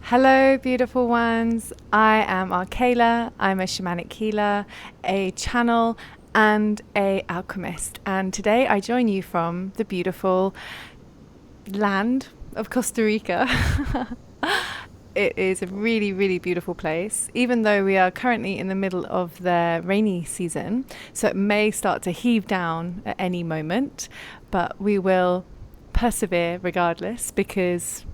Hello, beautiful ones. I am Arkayla. I'm a shamanic healer, a channel, and a alchemist. And today I join you from the beautiful land of Costa Rica. It is a really, really beautiful place, even though we are currently in the middle of the rainy season. So it may start to heave down at any moment, but we will persevere regardless because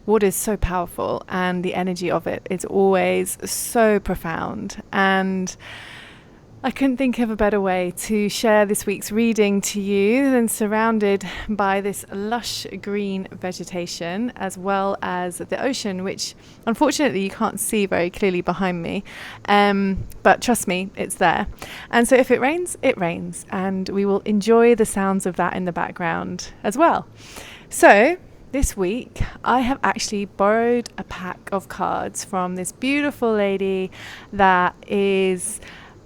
water is so powerful and the energy of it is always so profound. And I couldn't think of a better way to share this week's reading to you than surrounded by this lush green vegetation as well as the ocean, which unfortunately you can't see very clearly behind me. But trust me, it's there. And so if it rains, and we will enjoy the sounds of that in the background as well. So this week, I have actually borrowed a pack of cards from this beautiful lady that is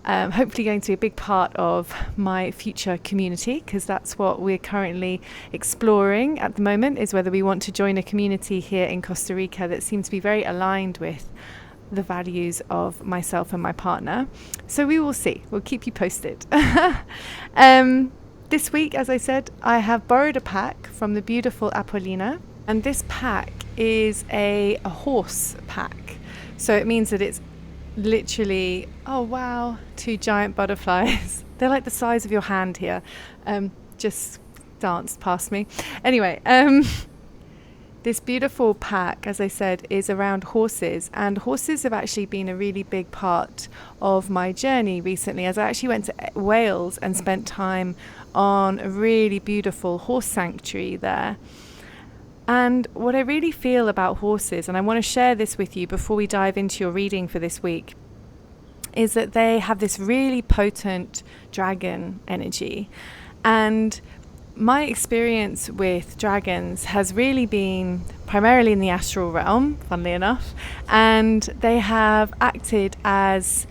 hopefully going to be a big part of my future community, because that's what we're currently exploring at the moment, is whether we want to join a community here in Costa Rica that seems to be very aligned with the values of myself and my partner. So we will see. We'll keep you posted. This week, as I said, I have borrowed a pack from the beautiful Apollina, and this pack is a horse pack. So it means that it's literally, oh wow, 2 giant butterflies. They're like the size of your hand here. Just danced past me. Anyway, this beautiful pack, as I said, is around horses, and horses have actually been a really big part of my journey recently, as I actually went to Wales and spent time on a really beautiful horse sanctuary there. And what I really feel about horses, and I want to share this with you before we dive into your reading for this week, is that they have this really potent dragon energy. And my experience with dragons has really been primarily in the astral realm, funnily enough, and they have acted as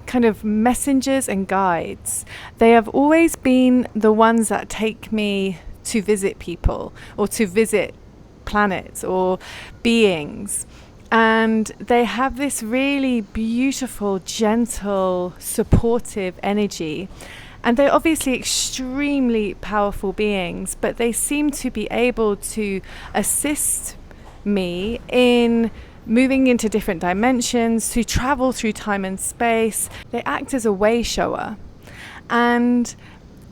kind of messengers and guides. They have always been the ones that take me to visit people or to visit planets or beings. And they have this really beautiful, gentle, supportive energy. And they're obviously extremely powerful beings, but they seem to be able to assist me in moving into different dimensions, to travel through time and space. They act as a way shower. And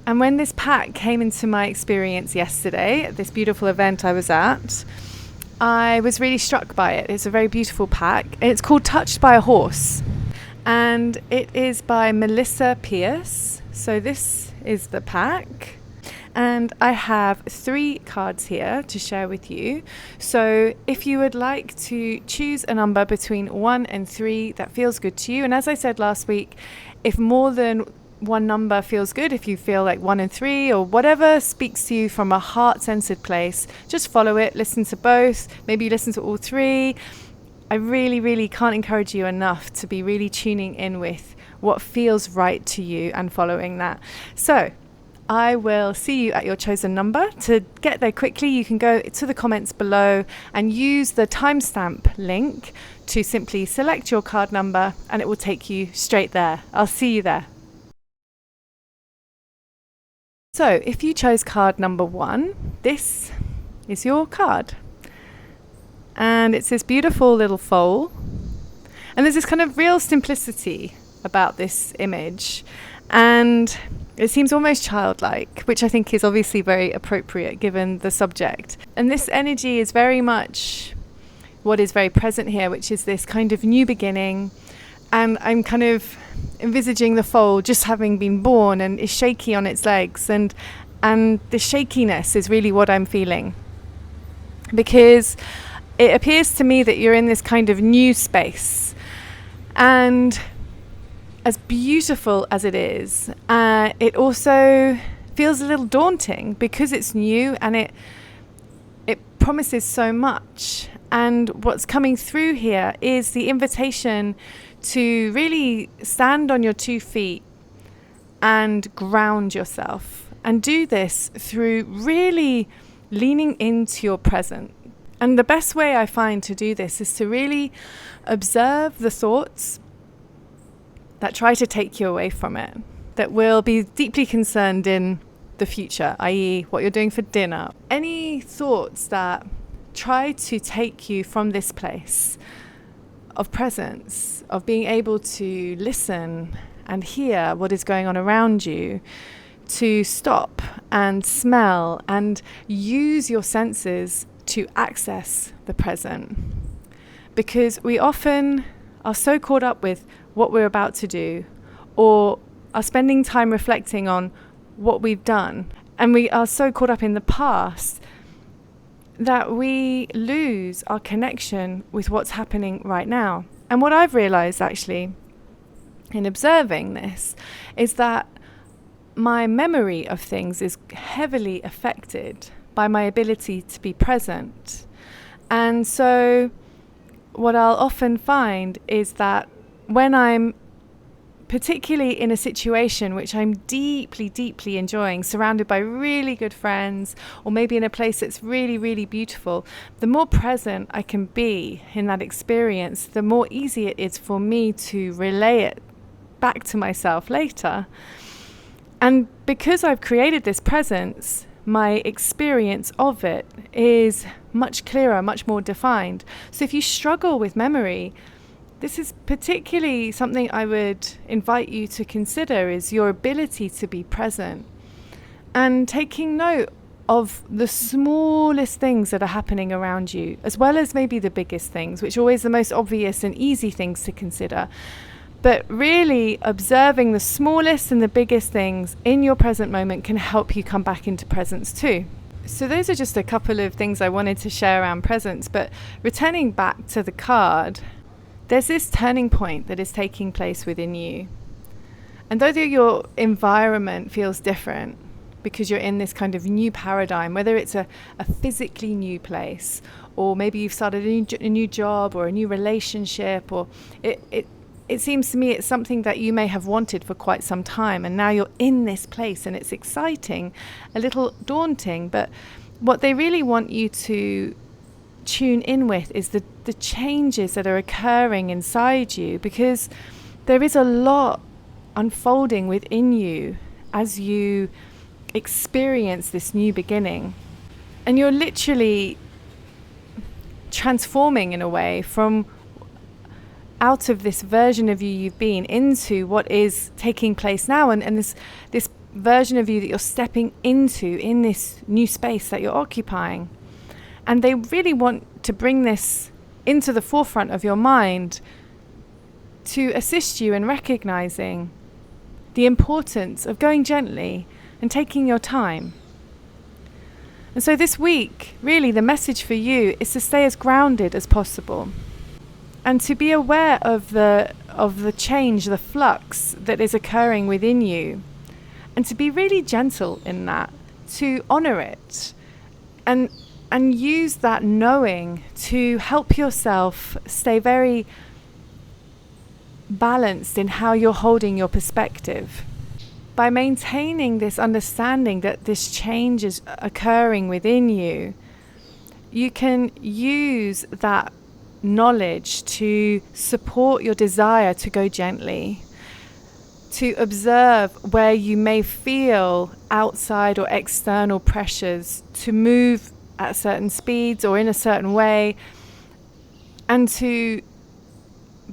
when this pack came into my experience yesterday at this beautiful event I was at, I was really struck by it. It's a very beautiful pack. It's called Touched by a Horse, and it is by Melanie Pearce. So this is the pack, and I have 3 cards here to share with you. So if you would like to choose a number between 1 and 3 that feels good to you, and as I said last week, if more than one number feels good, if you feel like 1 and 3 or whatever speaks to you from a heart-centered place, just follow it, listen to both, maybe listen to all 3. I really, really can't encourage you enough to be really tuning in with what feels right to you and following that. So I will see you at your chosen number. To get there quickly, you can go to the comments below and use the timestamp link to simply select your card number, and it will take you straight there. I'll see you there. So if you chose card number 1, this is your card. And it's this beautiful little foal. And there's this kind of real simplicity about this image. And it seems almost childlike, which I think is obviously very appropriate given the subject. And this energy is very much what is very present here, which is this kind of new beginning. And I'm kind of envisaging the foal just having been born and is shaky on its legs. And the shakiness is really what I'm feeling. Because it appears to me that you're in this kind of new space. And as beautiful as it is, it also feels a little daunting because it's new and it promises so much. And what's coming through here is the invitation to really stand on your 2 feet and ground yourself, and do this through really leaning into your present And the best way I find to do this is to really observe the thoughts that try to take you away from it, that will be deeply concerned in the future, i.e. what you're doing for dinner. Any thoughts that try to take you from this place of presence, of being able to listen and hear what is going on around you, to stop and smell and use your senses to access the present. Because we often are so caught up with what we're about to do, or are spending time reflecting on what we've done, and we are so caught up in the past that we lose our connection with what's happening right now. And what I've realized actually in observing this is that my memory of things is heavily affected by my ability to be present. And so what I'll often find is that when I'm particularly in a situation which I'm deeply, deeply enjoying, surrounded by really good friends, or maybe in a place that's really, really beautiful, the more present I can be in that experience, the more easy it is for me to relay it back to myself later. And because I've created this presence, my experience of it is much clearer, much more defined. So if you struggle with memory, this is particularly something I would invite you to consider, is your ability to be present and taking note of the smallest things that are happening around you, as well as maybe the biggest things, which are always the most obvious and easy things to consider. But really observing the smallest and the biggest things in your present moment can help you come back into presence too. So those are just a couple of things I wanted to share around presence. But returning back to the card, there's this turning point that is taking place within you. And though your environment feels different because you're in this kind of new paradigm, whether it's a physically new place, or maybe you've started a new job or a new relationship, or it seems to me it's something that you may have wanted for quite some time, and now you're in this place and it's exciting, a little daunting. But what they really want you to tune in with is the changes that are occurring inside you, because there is a lot unfolding within you as you experience this new beginning. And you're literally transforming in a way from out of this version of you you've been into what is taking place now, and this version of you that you're stepping into in this new space that you're occupying. And they really want to bring this into the forefront of your mind to assist you in recognizing the importance of going gently and taking your time. And so this week, really the message for you is to stay as grounded as possible, and to be aware of the change, the flux that is occurring within you, and to be really gentle in that, to honor it, and use that knowing to help yourself stay very balanced in how you're holding your perspective. By maintaining this understanding that this change is occurring within you, you can use that knowledge to support your desire to go gently, to observe where you may feel outside or external pressures to move at certain speeds or in a certain way, and to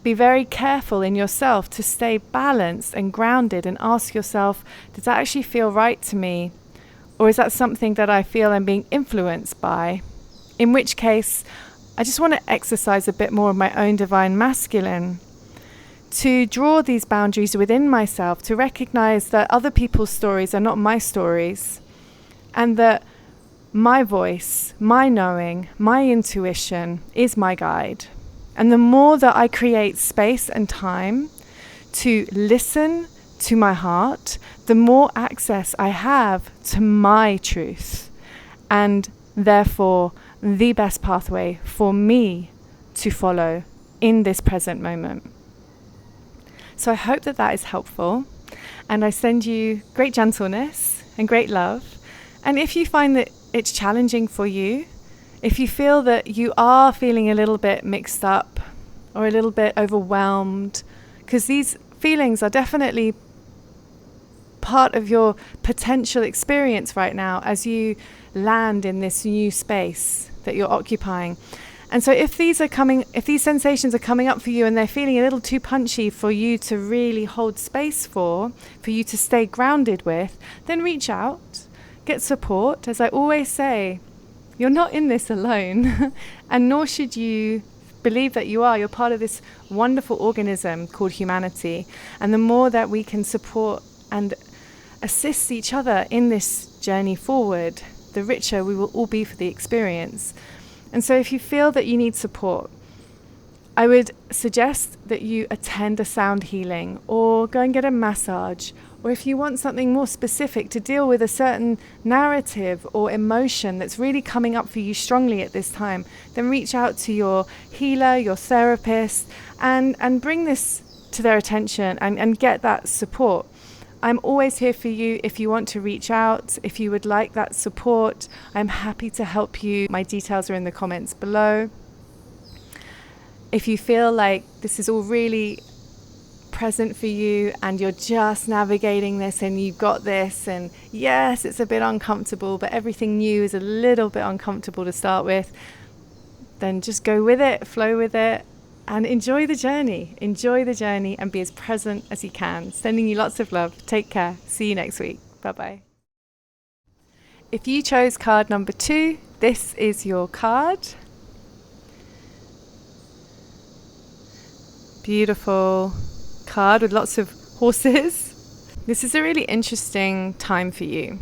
be very careful in yourself to stay balanced and grounded, and ask yourself, does that actually feel right to me? Or is that something that I feel I'm being influenced by? In which case, I just want to exercise a bit more of my own divine masculine, to draw these boundaries within myself, to recognize that other people's stories are not my stories, and that my voice, my knowing, my intuition is my guide. And the more that I create space and time to listen to my heart, the more access I have to my truth, and therefore the best pathway for me to follow in this present moment. So I hope that that is helpful, and I send you great gentleness and great love. And if you find that it's challenging for you, If you feel that you are feeling a little bit mixed up or a little bit overwhelmed, because these feelings are definitely part of your potential experience right now as you land in this new space that you're occupying. And so if these sensations are coming up for you and they're feeling a little too punchy for you to really hold space for you to stay grounded with, then reach out, get support. As I always say, you're not in this alone, and nor should you believe that you are. You're part of this wonderful organism called humanity. And the more that we can support and assist each other in this journey forward, the richer we will all be for the experience. And so if you feel that you need support, I would suggest that you attend a sound healing or go and get a massage, or if you want something more specific to deal with a certain narrative or emotion that's really coming up for you strongly at this time, then reach out to your healer, your therapist, and bring this to their attention and get that support. I'm always here for you if you want to reach out. If you would like that support, I'm happy to help you. My details are in the comments below. If you feel like this is all really present for you and you're just navigating this and you've got this, and yes, it's a bit uncomfortable, but everything new is a little bit uncomfortable to start with, then just go with it, flow with it, and enjoy the journey and be as present as you can. Sending you lots of love. Take care. See you next week. Bye-bye. If you chose card number 2, this is your card. Beautiful card with lots of horses. This is a really interesting time for you.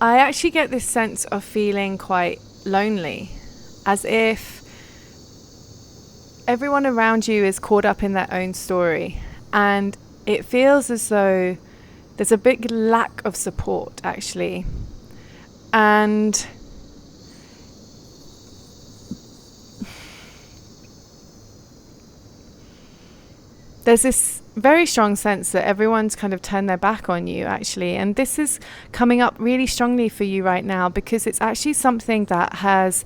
I actually get this sense of feeling quite lonely, as if everyone around you is caught up in their own story, and it feels as though there's a big lack of support, actually. And there's this very strong sense that everyone's kind of turned their back on you, actually. And this is coming up really strongly for you right now, because it's actually something that has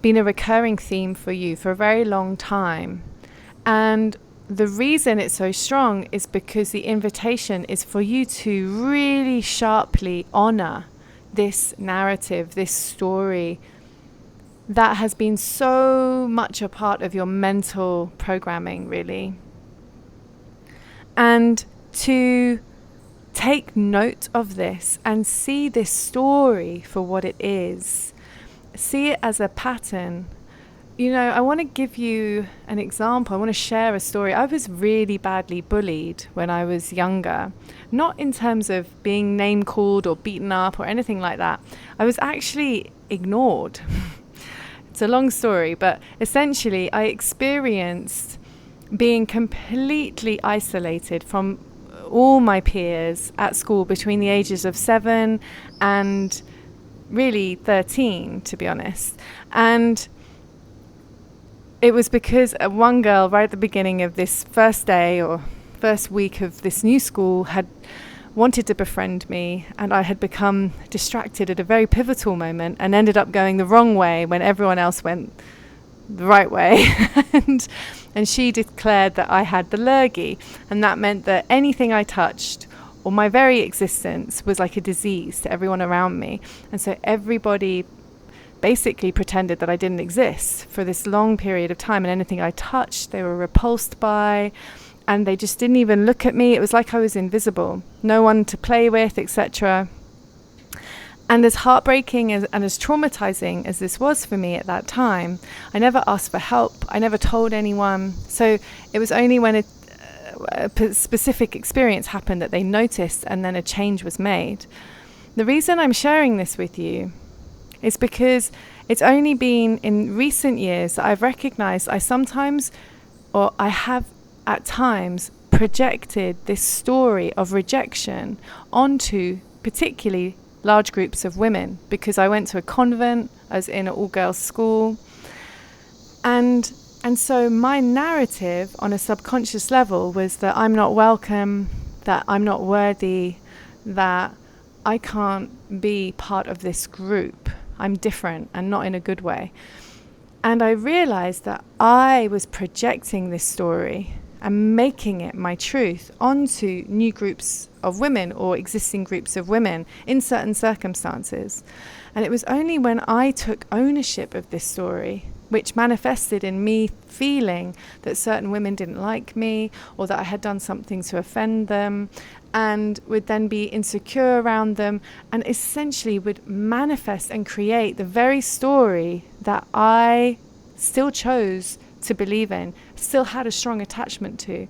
been a recurring theme for you for a very long time. And the reason it's so strong is because the invitation is for you to really sharply honor this narrative, this story that has been so much a part of your mental programming, really. And to take note of this and see this story for what it is. See it as a pattern. You know, I want to give you an example. I want to share a story. I was really badly bullied when I was younger. Not in terms of being name called or beaten up or anything like that. I was actually ignored. It's a long story, but essentially I experienced being completely isolated from all my peers at school between the ages of 7 and really 13, to be honest. And it was because one girl right at the beginning of this first day or first week of this new school had wanted to befriend me, and I had become distracted at a very pivotal moment and ended up going the wrong way when everyone else went the right way. and she declared that I had the lurgy, and that meant that anything I touched or my very existence was like a disease to everyone around me. And so everybody basically pretended that I didn't exist for this long period of time, and anything I touched they were repulsed by, and they just didn't even look at me. It was like I was invisible, no one to play with, etc. And as heartbreaking and as traumatizing as this was for me at that time, I never asked for help. I never told anyone. So it was only when a specific experience happened that they noticed, and then a change was made. The reason I'm sharing this with you is because it's only been in recent years that I've recognized I have at times projected this story of rejection onto particularly large groups of women, because I went to a convent, I was in an all-girls school, and so my narrative on a subconscious level was that I'm not welcome, that I'm not worthy, that I can't be part of this group. I'm different, and not in a good way. And I realized that I was projecting this story and making it my truth onto new groups of women or existing groups of women in certain circumstances. And it was only when I took ownership of this story, which manifested in me feeling that certain women didn't like me, or that I had done something to offend them, and would then be insecure around them, and essentially would manifest and create the very story that I still chose to believe in, still had a strong attachment to.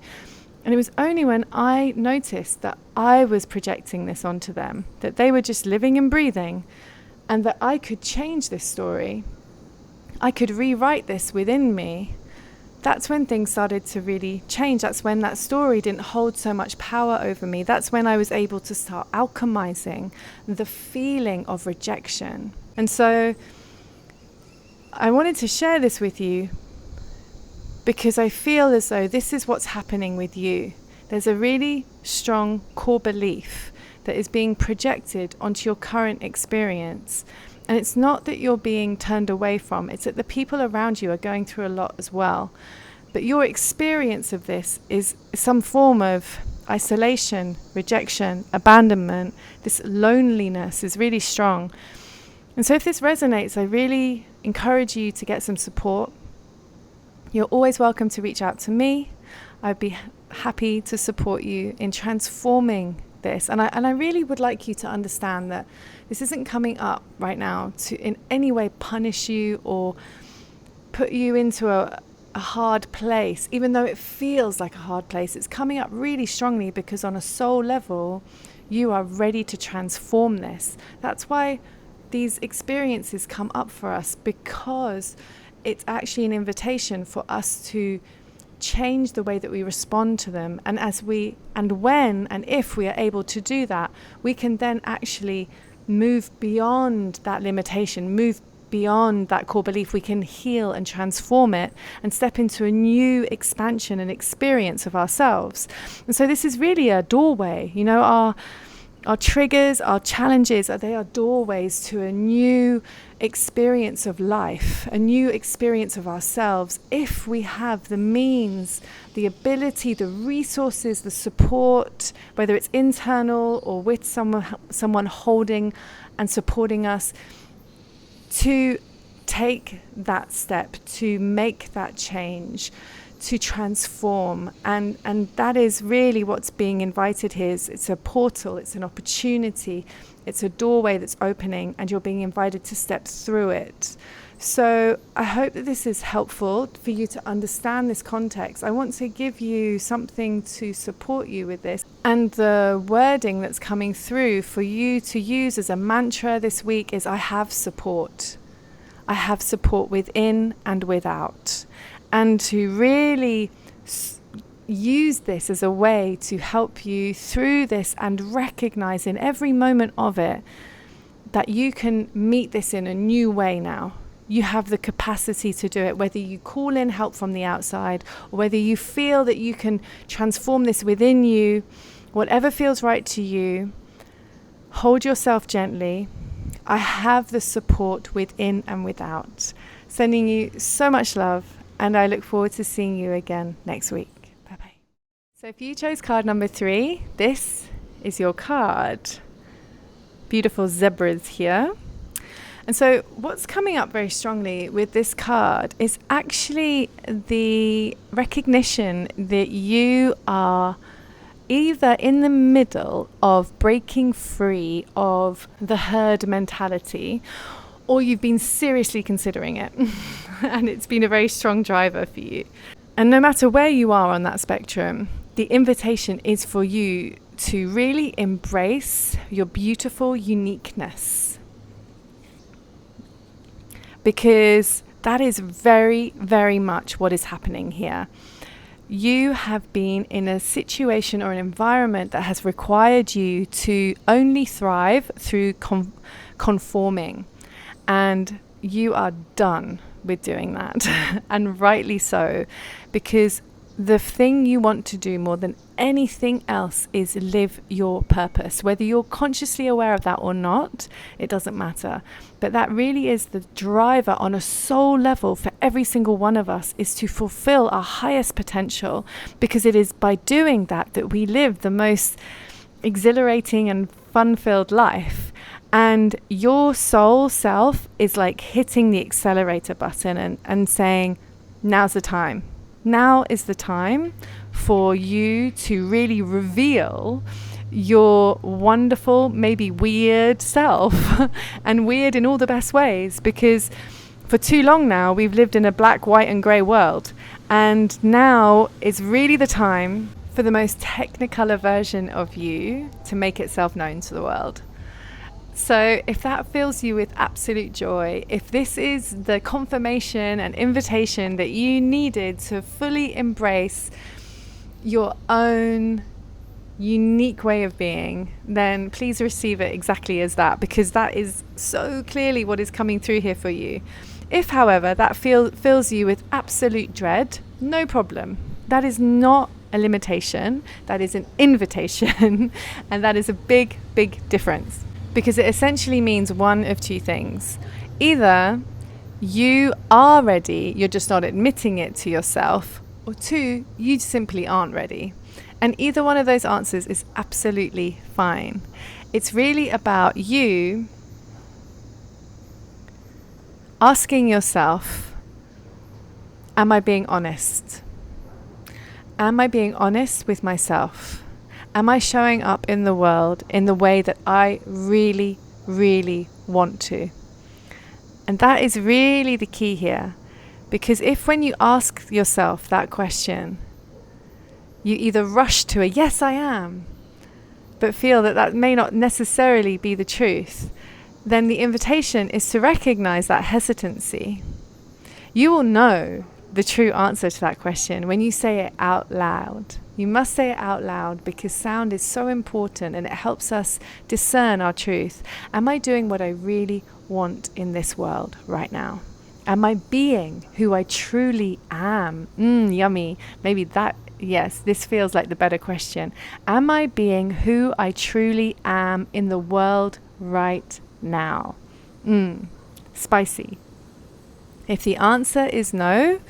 And it was only when I noticed that I was projecting this onto them, that they were just living and breathing, and that I could change this story, I could rewrite this within me. That's when things started to really change. That's when that story didn't hold so much power over me. That's when I was able to start alchemizing the feeling of rejection. And so I wanted to share this with you because I feel as though this is what's happening with you. There's a really strong core belief that is being projected onto your current experience. And it's not that you're being turned away from, it's that the people around you are going through a lot as well. But your experience of this is some form of isolation, rejection, abandonment. This loneliness is really strong. And so if this resonates, I really encourage you to get some support. You're always welcome to reach out to me. I'd be happy to support you in transforming this. And I really would like you to understand that this isn't coming up right now to in any way punish you or put you into a hard place, even though it feels like a hard place. It's coming up really strongly because on a soul level, you are ready to transform this. That's why these experiences come up for us, because it's actually an invitation for us to change the way that we respond to them. And when and if we are able to do that, we can then actually move beyond that limitation, move beyond that core belief. We can heal and transform it and step into a new expansion and experience of ourselves. And so this is really a doorway. You know, our triggers, our challenges, they are doorways to a new experience of life, a new experience of ourselves, if we have the means, the ability, the resources, the support, whether it's internal or with someone holding and supporting us, to take that step, to make that change, to transform. And that is really what's being invited here. It's a portal, it's an opportunity, it's a doorway that's opening, and you're being invited to step through it. So I hope that this is helpful for you to understand this context. I want to give you something to support you with this. And the wording that's coming through for you to use as a mantra this week is, I have support. I have support within and without. And to really use this as a way to help you through this and recognize in every moment of it that you can meet this in a new way now. You have the capacity to do it, whether you call in help from the outside or whether you feel that you can transform this within you. Whatever feels right to you, hold yourself gently. I have the support within and without. Sending you so much love, and I look forward to seeing you again next week. Bye-bye. So if you chose card number 3, this is your card. Beautiful zebras here. And so what's coming up very strongly with this card is actually the recognition that you are either in the middle of breaking free of the herd mentality, or you've been seriously considering it and it's been a very strong driver for you. And no matter where you are on that spectrum, the invitation is for you to really embrace your beautiful uniqueness, because that is very, very much what is happening here. You have been in a situation or an environment that has required you to only thrive through conforming. And you are done with doing that. And rightly so, because the thing you want to do more than anything else is live your purpose. Whether you're consciously aware of that or not, it doesn't matter. But that really is the driver on a soul level for every single one of us, is to fulfill our highest potential, because it is by doing that that we live the most exhilarating and fun-filled life. And your soul self is like hitting the accelerator button and saying, now's the time. Now is the time for you to really reveal your wonderful, maybe weird self, and weird in all the best ways, because for too long now we've lived in a black, white and grey world, and now is really the time for the most technicolor version of you to make itself known to the world. So if that fills you with absolute joy, if this is the confirmation and invitation that you needed to fully embrace your own unique way of being, then please receive it exactly as that, because that is so clearly what is coming through here for you. If, however, that fills you with absolute dread, no problem. That is not a limitation, that is an invitation, and that is a big, big difference. Because it essentially means one of two things. Either you are ready, you're just not admitting it to yourself, or two, you simply aren't ready. And either one of those answers is absolutely fine. It's really about you asking yourself, am I being honest? Am I being honest with myself? Am I showing up in the world in the way that I really, really want to? And that is really the key here. Because if when you ask yourself that question, you either rush to a yes, I am, but feel that that may not necessarily be the truth, then the invitation is to recognize that hesitancy. You will know the true answer to that question when you say it out loud. You must say it out loud, because sound is so important and it helps us discern our truth. Am I doing what I really want in this world right now? Am I being who I truly am? Yummy. Maybe that, yes, this feels like the better question. Am I being who I truly am in the world right now? Spicy. If the answer is no,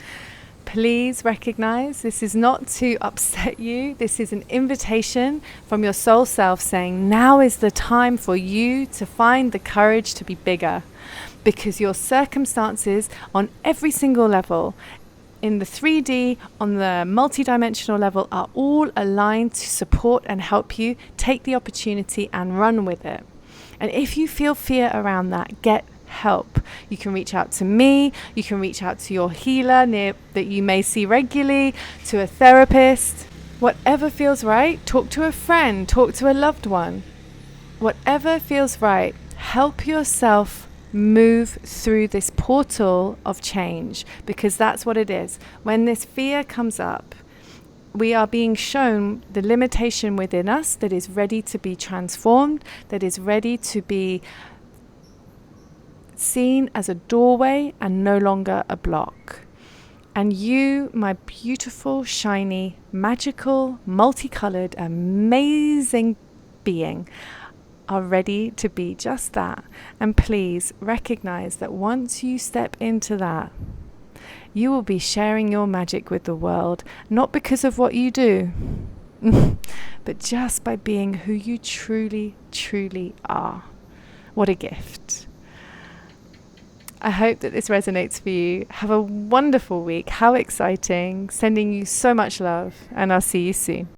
please recognize this is not to upset you. This is an invitation from your soul self saying, now is the time for you to find the courage to be bigger, because your circumstances on every single level, in the 3D, on the multidimensional level, are all aligned to support and help you take the opportunity and run with it. And if you feel fear around that, get help. You can reach out to me, you can reach out to your healer that you may see regularly, to a therapist. Whatever feels right, talk to a friend, talk to a loved one. Whatever feels right, help yourself move through this portal of change, because that's what it is. When this fear comes up, we are being shown the limitation within us that is ready to be transformed, that is ready to be seen as a doorway and no longer a block. And you, my beautiful, shiny, magical, multicolored, amazing being, are ready to be just that. And please recognize that once you step into that, you will be sharing your magic with the world, not because of what you do, but just by being who you truly, truly are. What a gift. I hope that this resonates for you. Have a wonderful week. How exciting. Sending you so much love, and I'll see you soon.